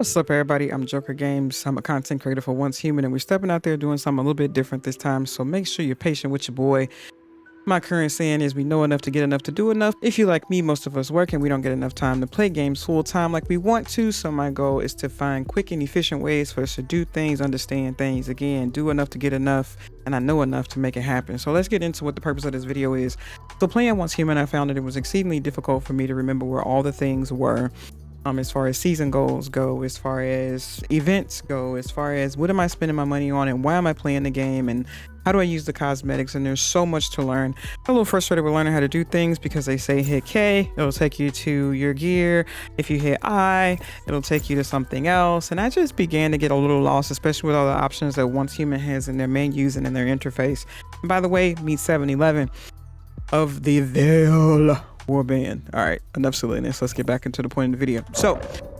What's up, everybody? I'm Joker Games. I'm a content creator for Once Human, and we're stepping out there doing something a little bit different this time. So make sure you're patient with your boy. My current saying is we know enough to get enough to do enough. If you like me, most of us work and we don't get enough time to play games full time like we want to. So my goal is to find quick and efficient ways for us to do things, understand things, again, do enough to get enough, and I know enough to make it happen. So let's get into what the purpose of this video is. So playing Once Human, I found that it was exceedingly difficult for me to remember where all the things were. As far as season goals go, as far as events go, as far as what am I spending my money on and why am I playing the game and how do I use the cosmetics, and there's so much to learn. I'm a little frustrated with learning how to do things because they say hit K, it'll take you to your gear. If you hit I, it'll take you to something else. And I just began to get a little lost, especially with all the options that Once Human has in their menus and in their interface. And by the way, meet 711 of the Veil Warband. All right, enough silliness. Let's get back into the point of the video. So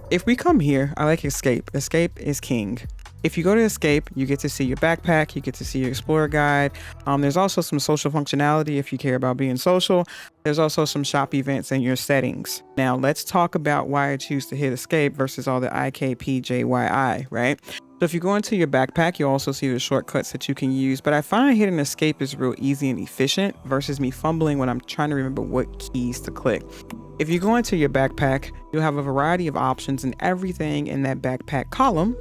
if we come here, I like escape. Escape is king. If you go to escape, you get to see your backpack, you get to see your explorer guide. There's also some social functionality if you care about being social. There's also some shop events in your settings. Now let's talk about why I choose to hit escape versus all the IKPJYI, right? So if you go into your backpack, you'll also see the shortcuts that you can use, but I find hitting escape is real easy and efficient versus me fumbling when I'm trying to remember what keys to click. If you go into your backpack, you'll have a variety of options, and everything in that backpack column,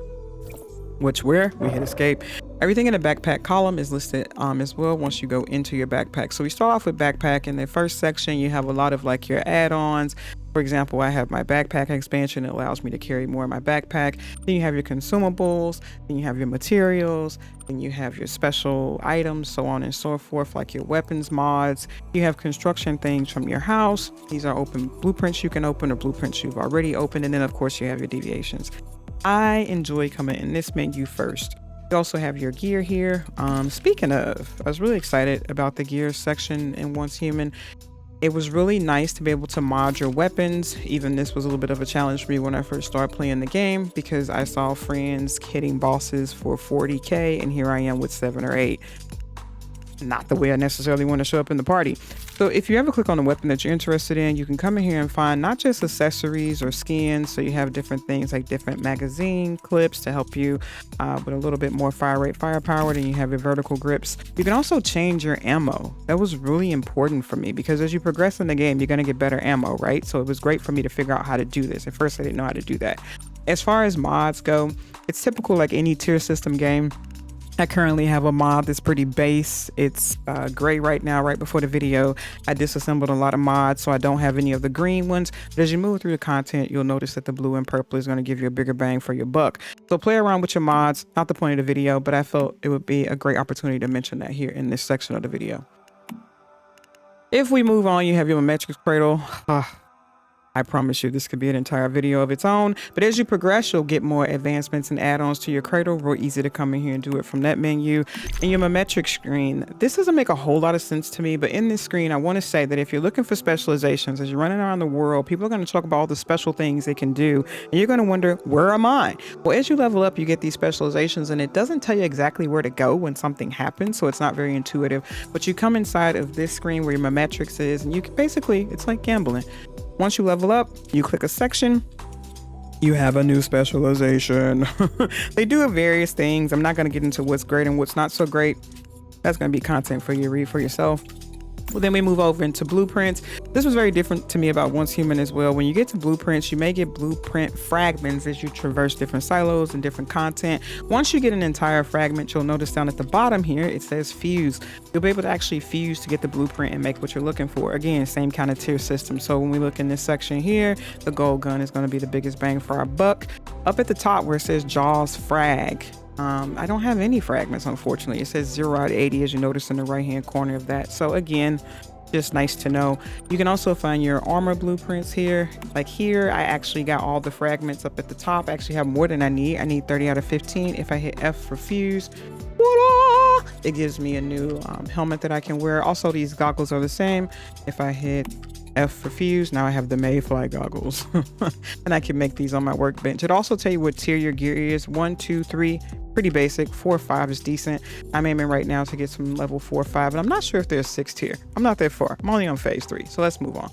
which we hit escape, everything in the backpack column is listed as well once you go into your backpack. So we start off with backpack. In the first section, you have a lot of like your add-ons. For example, I have my backpack expansion. It allows me to carry more in my backpack. Then you have your consumables, then you have your materials, then you have your special items, so on and so forth, like your weapons mods. You have construction things from your house. These are open blueprints you can open or blueprints you've already opened. And then of course you have your deviations. I enjoy coming in this menu first. You also have your gear here. Speaking of, I was really excited about the gear section in Once Human. It was really nice to be able to mod your weapons. Even this was a little bit of a challenge for me when I first started playing the game because I saw friends hitting bosses for 40K and here I am with 7 or 8. Not the way I necessarily want to show up in the party. So if you ever click on the weapon that you're interested in, you can come in here and find not just accessories or skins. So you have different things like different magazine clips to help you with a little bit more fire rate, firepower. Then you have your vertical grips. You can also change your ammo. That was really important for me because as you progress in the game, you're going to get better ammo, right? So it was great for me to figure out how to do this. At first, I didn't know how to do that. As far as mods go, it's typical like any tier system game. I currently have a mod that's pretty base. It's gray right now. Right before the video, I disassembled a lot of mods, so I don't have any of the green ones. But as you move through the content, you'll notice that the blue and purple is going to give you a bigger bang for your buck. So play around with your mods. Not the point of the video, but I felt it would be a great opportunity to mention that here in this section of the video. If we move on, you have your Memetics Cradle. I promise you this could be an entire video of its own, but as you progress, you'll get more advancements and add-ons to your cradle. Real easy to come in here and do it from that menu. And your Memetics screen, this doesn't make a whole lot of sense to me, but in this screen, I want to say that if you're looking for specializations, as you're running around the world, people are going to talk about all the special things they can do, and you're going to wonder, where am I? Well, as you level up, you get these specializations, and it doesn't tell you exactly where to go when something happens, so it's not very intuitive, but you come inside of this screen where your Memetics is, and you can basically, it's like gambling. Once you level up, you click a section, you have a new specialization. They do various things. I'm not going to get into what's great and what's not so great. That's going to be content for you to read for yourself. Well, then we move over into blueprints. This was very different to me about Once Human as well. When you get to blueprints, you may get blueprint fragments as you traverse different silos and different content. Once you get an entire fragment, you'll notice down at the bottom here, it says fuse. You'll be able to actually fuse to get the blueprint and make what you're looking for. Again, same kind of tier system. So when we look in this section here, the gold gun is going to be the biggest bang for our buck. Up at the top where it says Jaws frag, I don't have any fragments, unfortunately. It says 0 out of 80, as you notice in the right hand corner of that. So again, just nice to know. You can also find your armor blueprints here. Like here, I actually got all the fragments up at the top. I actually have more than I need. I need 30 out of 15. If I hit F for fuse, voila! It gives me a new helmet that I can wear. Also, these goggles are the same. If I hit F for fuse, now I have the Mayfly goggles. And I can make these on my workbench. It also tell you what tier your gear is. 1, 2, 3, pretty basic. 4, 5 is decent. I'm aiming right now to get some level 4 or 5, and I'm not sure if there's 6 tier. I'm not that far. I'm only on phase 3, so let's move on.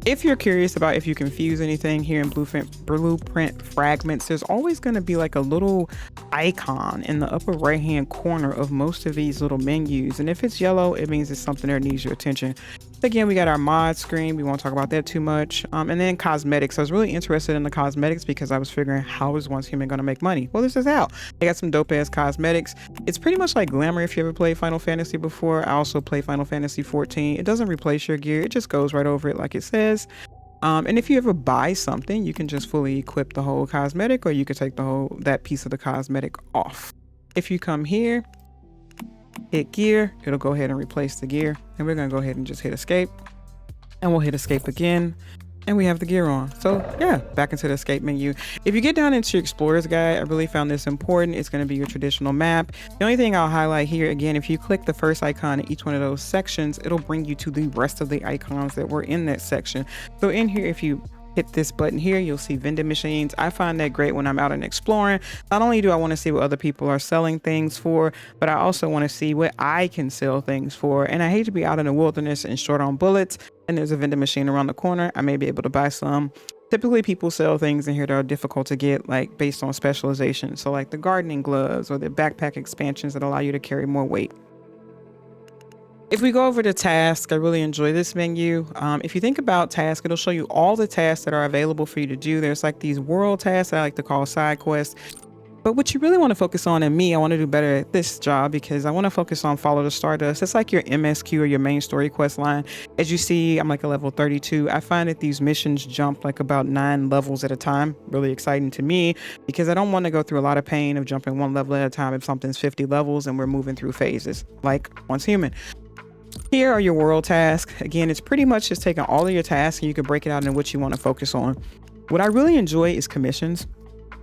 If you're curious about if you can fuse anything here in blueprint fragments, there's always going to be like a little icon in the upper right hand corner of most of these little menus, and if it's yellow, it means it's something that needs your attention. Again, we got our mod screen. We won't talk about that too much. And then cosmetics. I was really interested in the cosmetics because I was figuring, how is Once Human going to make money? Well, this is how. They got some dope ass cosmetics. It's pretty much like Glamour if you ever played Final Fantasy before. I also play Final Fantasy 14. It doesn't replace your gear. It just goes right over it like it says. And if you ever buy something, you can just fully equip the whole cosmetic, or you could take that piece of the cosmetic off. If you come here, hit gear, it'll go ahead and replace the gear, and we're gonna go ahead and just hit escape, and we'll hit escape again, and we have the gear on. So yeah, back into the escape menu. If you get down into your explorer's guide, I really found this important. It's going to be your traditional map. The only thing I'll highlight here, again, if you click the first icon in each one of those sections, it'll bring you to the rest of the icons that were in that section. So in here, if you hit this button here, you'll see vending machines. I find that great when I'm out and exploring. Not only do I want to see what other people are selling things for, but I also want to see what I can sell things for. And I hate to be out in the wilderness and short on bullets, and there's a vending machine around the corner. I may be able to buy some. Typically people sell things in here that are difficult to get, like based on specialization. So like the gardening gloves or the backpack expansions that allow you to carry more weight. If we go over to task, I really enjoy this menu. If you think about task, it'll show you all the tasks that are available for you to do. There's like these world tasks that I like to call side quests. But what you really want to focus on, and me, I want to do better at this job because I want to focus on Follow the Stardust. It's like your MSQ or your main story quest line. As you see, I'm like a level 32. I find that these missions jump like about 9 levels at a time. Really exciting to me because I don't want to go through a lot of pain of jumping 1 level at a time if something's 50 levels and we're moving through phases, like Once Human. Here are your world tasks. Again, it's pretty much just taking all of your tasks and you can break it out into what you want to focus on. What I really enjoy is commissions.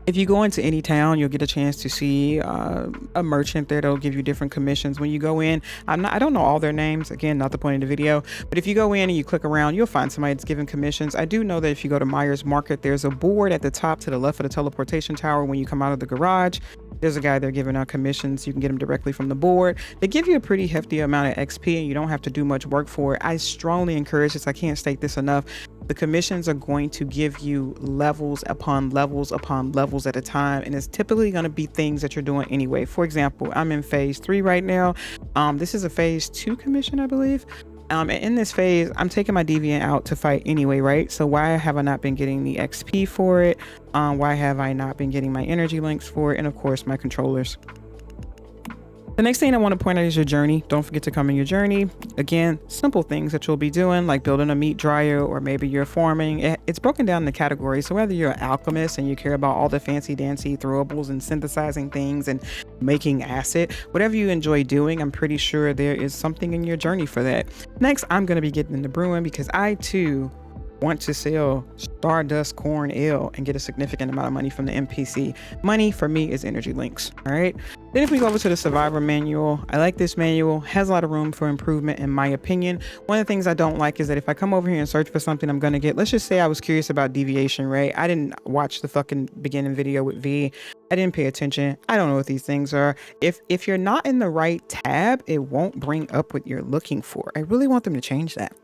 If you go into any town, you'll get a chance to see a merchant there that'll give you different commissions. When you go in, I don't know all their names. Again, not the point of the video. But if you go in and you click around, you'll find somebody that's giving commissions. I do know that if you go to Myers Market, there's a board at the top to the left of the teleportation tower when you come out of the garage. There's a guy there giving out commissions. You can get them directly from the board. They give you a pretty hefty amount of XP and you don't have to do much work for it. I strongly encourage this. I can't state this enough. The commissions are going to give you levels upon levels upon levels at a time, and it's typically going to be things that you're doing anyway. For example, I'm in phase 3 right now. This is a phase 2 commission, I believe. And in this phase, I'm taking my deviant out to fight anyway, right? So why have I not been getting the XP for it? Why have I not been getting my energy links for it? And of course, my controllers. The next thing I want to point out is your journey. Don't forget to come in your journey. Again, simple things that you'll be doing, like building a meat dryer, or maybe you're farming. It's broken down into categories. So whether you're an alchemist and you care about all the fancy dancy throwables and synthesizing things and making acid, whatever you enjoy doing, I'm pretty sure there is something in your journey for that. Next, I'm going to be getting into brewing because I too want to sell Stardust Corn Ale and get a significant amount of money from the NPC. Money for me is energy links. All right. Then if we go over to the Survivor manual, I like this manual. Has a lot of room for improvement in my opinion. One of the things I don't like is that if I come over here and search for something I'm going to get, let's just say I was curious about deviation rate. I didn't watch the fucking beginning video with V. I didn't pay attention. I don't know what these things are. If you're not in the right tab, it won't bring up what you're looking for. I really want them to change that.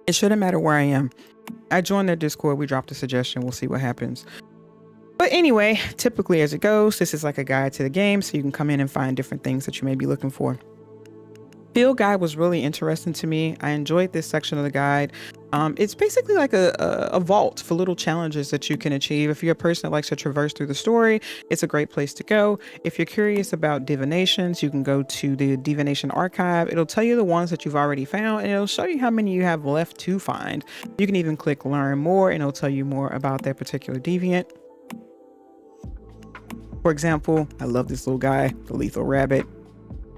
It shouldn't matter where I am. I joined their Discord. We dropped a suggestion. We'll see what happens. But anyway, typically as it goes, this is like a guide to the game, so you can come in and find different things that you may be looking for. Field guide was really interesting to me. I enjoyed this section of the guide. It's basically like a vault for little challenges that you can achieve. If you're a person that likes to traverse through the story, it's a great place to go. If you're curious about divinations, you can go to the divination archive. It'll tell you the ones that you've already found, and it'll show you how many you have left to find. You can even click learn more, and it'll tell you more about that particular deviant. For example, I love this little guy, the lethal rabbit.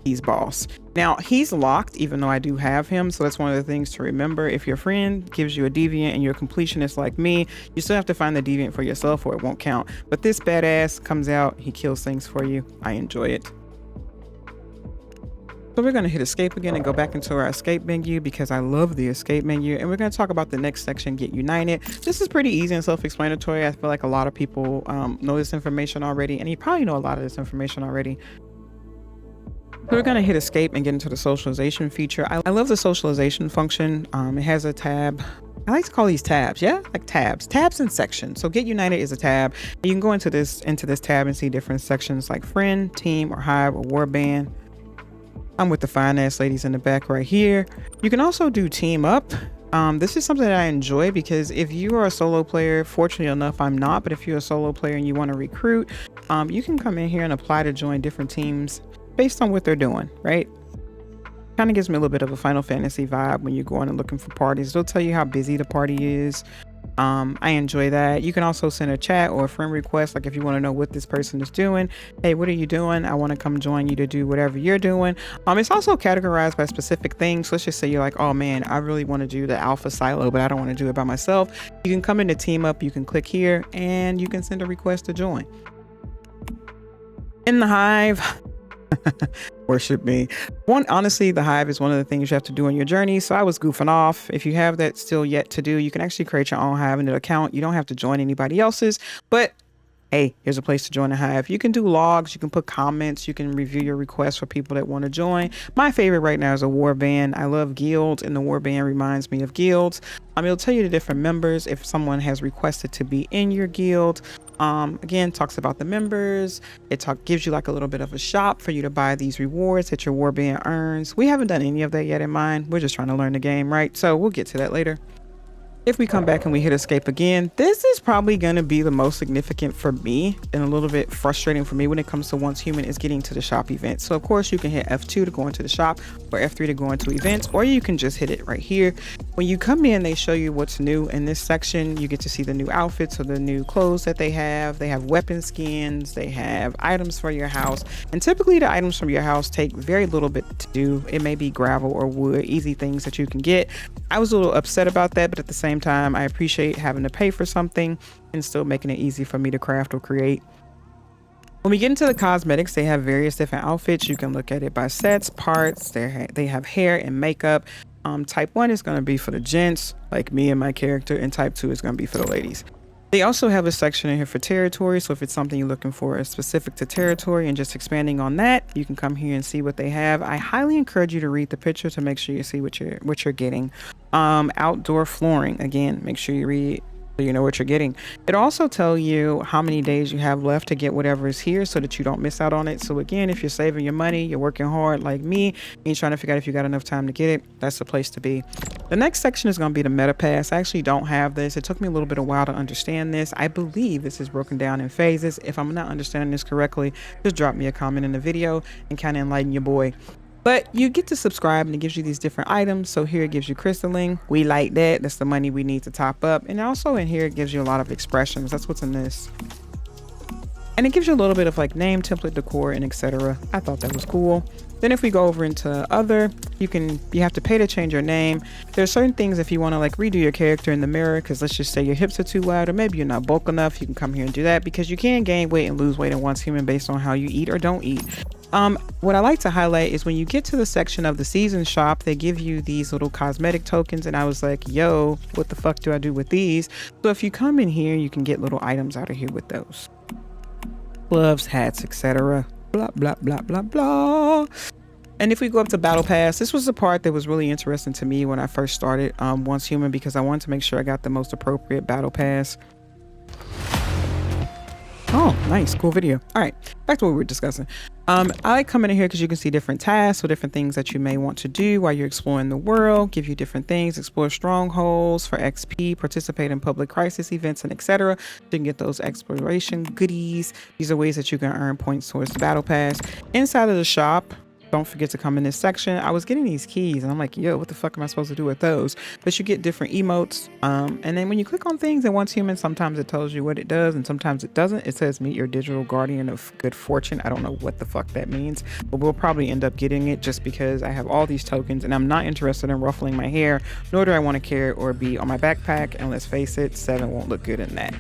He's boss. Now he's locked, even though I do have him. So that's one of the things to remember. If your friend gives you a deviant and you're a completionist like me, you still have to find the deviant for yourself or it won't count. But this badass comes out, he kills things for you. I enjoy it. So we're going to hit escape again and go back into our escape menu because I love the escape menu. And we're going to talk about the next section, Get United. This is pretty easy and self-explanatory. I feel like a lot of people know this information already, and you probably know a lot of this information already. So we're going to hit escape and get into the socialization feature. I love the socialization function. It has a tab. I like to call these tabs. Yeah, like tabs and sections. So Get United is a tab. You can go into this tab and see different sections like friend, team, or hive, or warband. I'm with the fine ass ladies in the back right here. You can also do team up. This is something that I enjoy because if you are a solo player, fortunately enough, I'm not, but if you're a solo player and you want to recruit, you can come in here and apply to join different teams based on what they're doing, right? Kind of gives me a little bit of a Final Fantasy vibe when you're going and looking for parties. It'll tell you how busy the party is. I enjoy that. You can also send a chat or a friend request, like if you want to know what this person is doing. Hey, what are you doing? I want to come join you to do whatever you're doing. It's also categorized by specific things. Let's just say you're like, oh man, I really want to do the alpha silo, but I don't want to do it by myself. You can come into team up, you can click here, and you can send a request to join. In the hive, worship me. Honestly, the hive is one of the things you have to do on your journey. So I was goofing off. If you have that still yet to do, you can actually create your own hive in an account. You don't have to join anybody else's, but hey, here's a place to join a hive. You can do logs, you can put comments, you can review your requests for people that want to join. My favorite right now is a warband. I love guilds, and the warband reminds me of guilds. It'll tell you the different members if someone has requested to be in your guild. Again, talks about the members. It gives you like a little bit of a shop for you to buy these rewards that your warband earns. We haven't done any of that yet in mine. We're just trying to learn the game, right? So we'll get to that later. If we come back and we hit escape again, this is probably going to be the most significant for me and a little bit frustrating for me when it comes to once human is getting to the shop event. So of course you can hit F2 to go into the shop, or F3 to go into events, or you can just hit it right here. When you come in, they show you what's new in this section. You get to see the new outfits or the new clothes that they have. They have weapon skins, they have items for your house, and typically the items from your house take very little bit to do. It may be gravel or wood, easy things that you can get. I was a little upset about that, but at the same time, I appreciate having to pay for something and still making it easy for me to craft or create. When we get into the cosmetics, they have various different outfits. You can look at it by sets, parts. They have hair and makeup. Type 1 is going to be for the gents, like me and my character, and type 2 is going to be for the ladies. They also have a section in here for territory. So if it's something you're looking for is specific to territory and just expanding on that, you can come here and see what they have. I highly encourage you to read the picture to make sure you see what you're getting. Outdoor flooring, again, make sure you read so you know what you're getting. It also tell you how many days you have left to get whatever is here so that you don't miss out on it. So again, if you're saving your money, you're working hard like me, and you're trying to figure out if you got enough time to get it, that's the place to be. The next section is going to be the meta pass. I actually don't have this. It took me a little bit of a while to understand this. I believe this is broken down in phases. If I'm not understanding this correctly, just drop me a comment in the video and kind of enlighten your boy. But you get to subscribe and it gives you these different items. So here it gives you crystalline. We like that. That's the money we need to top up. And also in here, it gives you a lot of expressions. That's what's in this. And it gives you a little bit of like name, template, decor, and etc. I thought that was cool. Then if we go over into other, you have to pay to change your name. There's certain things if you want to like redo your character in the mirror, because let's just say your hips are too wide or maybe you're not bulk enough, you can come here and do that, because you can gain weight and lose weight in once human based on how you eat or don't eat. What I like to highlight is when you get to the section of the season shop, they give you these little cosmetic tokens, and I was like, yo, what the fuck do I do with these? So if you come in here, you can get little items out of here with those. Gloves, hats, etc. Blah, blah, blah, blah, blah. And if we go up to battle pass, this was the part that was really interesting to me when I first started once human, because I wanted to make sure I got the most appropriate battle pass. Oh, nice, cool video. All right, back to what we were discussing. I like coming in here because you can see different tasks or different things that you may want to do while you're exploring the world, give you different things, explore strongholds for XP, participate in public crisis events, and etc. You can get those exploration goodies. These are ways that you can earn points towards the battle pass. Inside of the shop, don't forget to come in this section. I was getting these keys and I'm like, yo, what the fuck am I supposed to do with those? But you get different emotes. And then when you click on things in Once Human, sometimes it tells you what it does and sometimes it doesn't. It says meet your digital guardian of good fortune. I don't know what the fuck that means, but we'll probably end up getting it just because I have all these tokens and I'm not interested in ruffling my hair, nor do I want to carry or be on my backpack. And let's face it, 7 won't look good in that.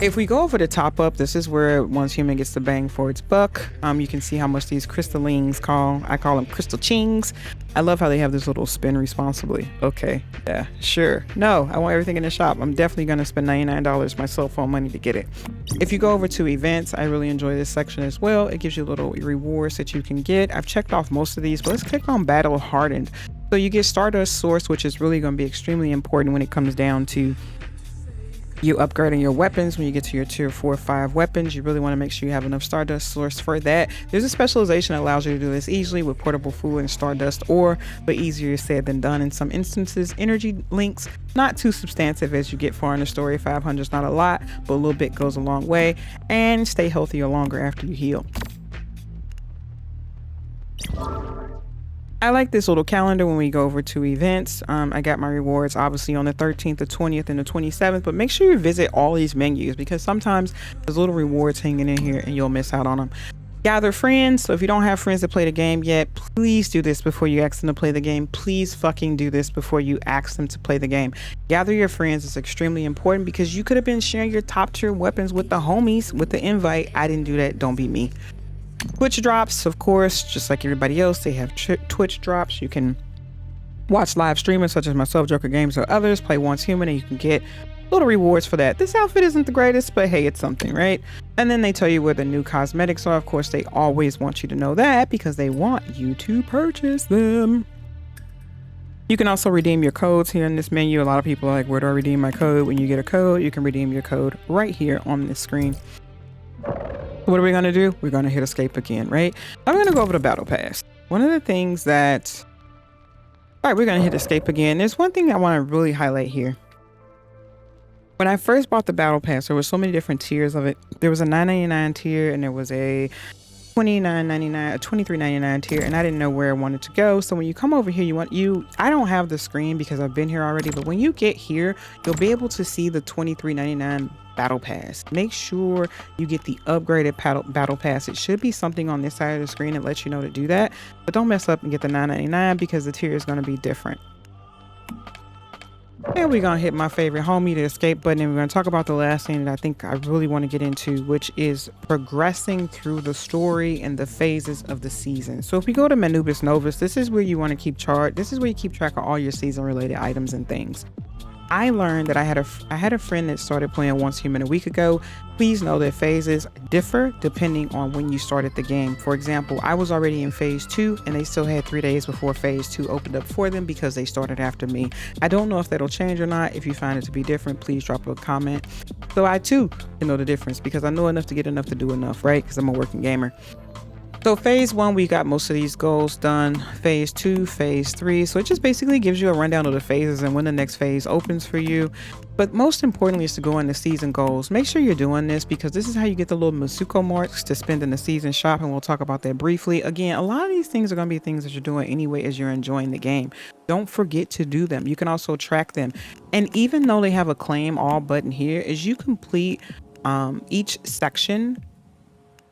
If we go over the top up, this is where once human gets the bang for its buck. You can see how much these crystallines I call them crystal chings. I love how they have this little spin responsibly. Okay, yeah, sure. No, I want everything in the shop. I'm definitely going to spend $99 my cell phone money to get it. If you go over to events, I really enjoy this section as well. It gives you little rewards that you can get. I've checked off most of these, but let's click on battle hardened. So you get Stardust Source, which is really going to be extremely important when it comes down to you upgrading your weapons. When you get to your tier 4 or 5 weapons, you really want to make sure you have enough Stardust Source for that. There's a specialization that allows you to do this easily with Portable Food and Stardust Ore, but easier said than done in some instances. Energy links, not too substantive as you get far in the story. 500 is not a lot, but a little bit goes a long way. And stay healthier longer after you heal. I like this little calendar when we go over to events. I got my rewards obviously on the 13th, the 20th, and the 27th, but make sure you visit all these menus because sometimes there's little rewards hanging in here and you'll miss out on them. Gather friends. So if you don't have friends that play the game yet, please do this before you ask them to play the game. Please fucking do this before you ask them to play the game. Gather your friends is extremely important because you could have been sharing your top tier weapons with the homies with the invite. I didn't do that. Don't be me. Twitch drops, of course, just like everybody else, they have Twitch drops. You can watch live streamers such as myself, Joker Games, or others play Once Human, and you can get little rewards for that. This outfit isn't the greatest, but hey, it's something, right? And then they tell you where the new cosmetics are. Of course, they always want you to know that because they want you to purchase them. You can also redeem your codes here in this menu. A lot of people are like, where do I redeem my code? When you get a code, you can redeem your code right here on this screen. What are we going to do? We're going to hit escape again, right? I'm going to go over the battle pass. One of the things that... All right, we're going to hit escape again. There's one thing I want to really highlight here. When I first bought the battle pass, there were so many different tiers of it. There was a $9.99 tier and there was a $29.99, a $23.99 tier, and I didn't know where I wanted to go. So when you come over here, I don't have the screen because I've been here already, but when you get here, you'll be able to see the $23.99 battle pass. Make sure you get the upgraded battle pass. It should be something on this side of the screen that lets you know to do that, but don't mess up and get the $9.99 because the tier is going to be different. And we're gonna hit my favorite homie, the escape button, and we're gonna talk about the last thing that I think I really want to get into, which is progressing through the story and the phases of the season. So if we go to Memetics NOVICE, this is where you want to keep chart. This is where you keep track of all your season related items and things. I learned that I had a friend that started playing Once Human a week ago. Please know that phases differ depending on when you started the game. For example, I was already in phase 2 and they still had 3 days before phase 2 opened up for them because they started after me. I don't know if that'll change or not. If you find it to be different, please drop a comment so I too can know the difference, because I know enough to get enough to do enough, right? Because I'm a working gamer. So phase 1, we got most of these goals done. Phase 2, phase 3. So it just basically gives you a rundown of the phases and when the next phase opens for you. But most importantly is to go into season goals. Make sure you're doing this because this is how you get the little Masuko marks to spend in the season shop, and we'll talk about that briefly. Again, a lot of these things are going to be things that you're doing anyway as you're enjoying the game. Don't forget to do them. You can also track them. And even though they have a claim all button here, as you complete each section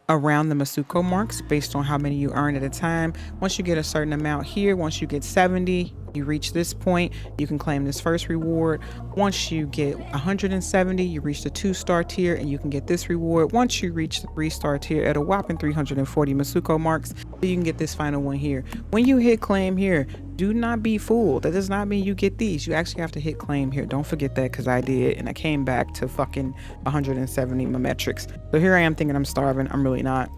around the Masuko marks based on how many you earn at a time. Once you get a certain amount here, once you get 70, you reach this point, you can claim this first reward. Once you get 170, you reach the 2-star tier and you can get this reward. Once you reach the 3-star tier at a whopping 340 Masuko marks, you can get this final one here. When you hit claim here, do not be fooled. That does not mean you get these. You actually have to hit claim here. Don't forget that, because I did, and I came back to fucking 170 Memetics. So here I am thinking I'm starving. I'm really not.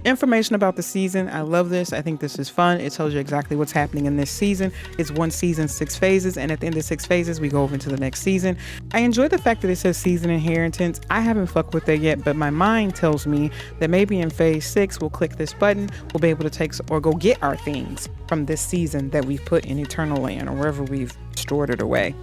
Information about the season. I love this. I think this is fun. It tells you exactly what's happening in this season. It's one season, 6 phases, and at the end of 6 phases, we go over into the next season. I enjoy the fact that it says season inheritance. I haven't fucked with that yet, but my mind tells me that maybe in phase 6, we'll click this button, we'll be able to take or go get our things from this season that we've put in Eternal Land or wherever we've stored it away.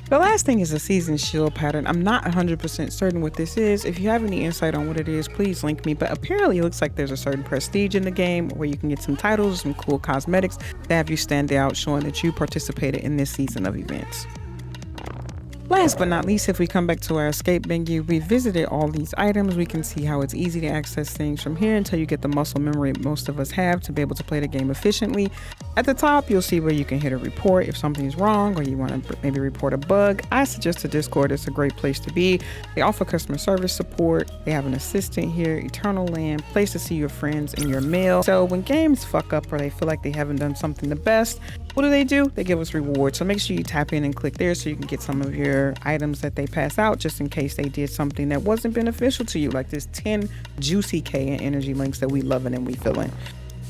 The last thing is a season shield pattern. I'm not 100% certain what this is. If you have any insight on what it is, please link me. But apparently it looks like there's a certain prestige in the game where you can get some titles, some cool cosmetics that have you stand out, showing that you participated in this season of events. Last but not least, if we come back to our escape menu, we visited all these items. We can see how it's easy to access things from here until you get the muscle memory most of us have to be able to play the game efficiently. At the top, you'll see where you can hit a report if something's wrong or you want to maybe report a bug. I suggest a Discord. It's a great place to be. They offer customer service support. They have an assistant here, Eternal Land, place to see your friends and your mail. So when games fuck up or they feel like they haven't done something the best, what do? They give us rewards. So make sure you tap in and click there so you can get some of your items that they pass out just in case they did something that wasn't beneficial to you, like this 10 juicy K in energy links that we loving and we feeling.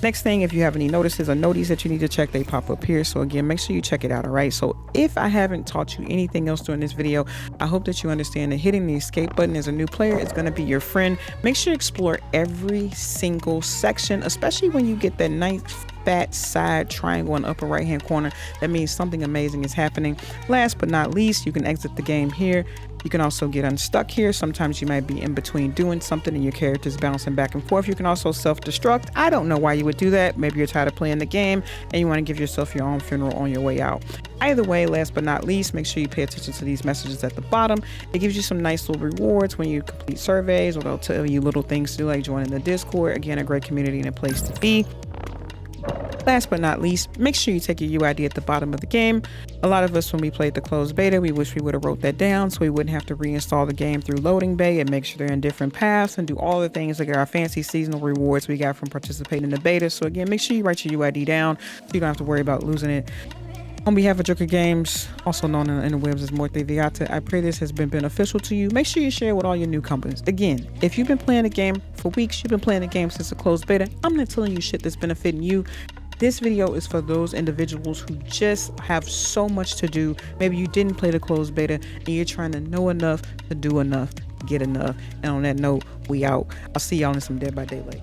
Next thing, if you have any notices or noties that you need to check, they pop up here. So again, make sure you check it out. All right. So if I haven't taught you anything else during this video, I hope that you understand that hitting the escape button as a new player is going to be your friend. Make sure you explore every single section, especially when you get that nice fat side triangle in the upper right hand corner. That means something amazing is happening. Last but not least, you can exit the game here. You can also get unstuck here. Sometimes you might be in between doing something and your character's bouncing back and forth. You can also self-destruct. I don't know why you would do that. Maybe you're tired of playing the game and you want to give yourself your own funeral on your way out. Either way, last but not least, make sure you pay attention to these messages at the bottom. It gives you some nice little rewards when you complete surveys, or they'll tell you little things to do, like joining the Discord. Again, a great community and a place to be. Last but not least, make sure you take your UID at the bottom of the game. A lot of us, when we played the closed beta, we wish we would have wrote that down so we wouldn't have to reinstall the game through loading bay and make sure they're in different paths and do all the things like our fancy seasonal rewards we got from participating in the beta. So again, make sure you write your UID down so you don't have to worry about losing it. On behalf of Joker Games, also known in the webs as Morte Viata, I pray this has been beneficial to you. Make sure you share with all your newcomers. Again, if you've been playing the game for weeks, you've been playing the game since the closed beta, I'm not telling you shit that's benefiting you. This video is for those individuals who just have so much to do. Maybe you didn't play the closed beta and you're trying to know enough to do enough, get enough. And on that note, we out. I'll see y'all in some Dead by Daylight.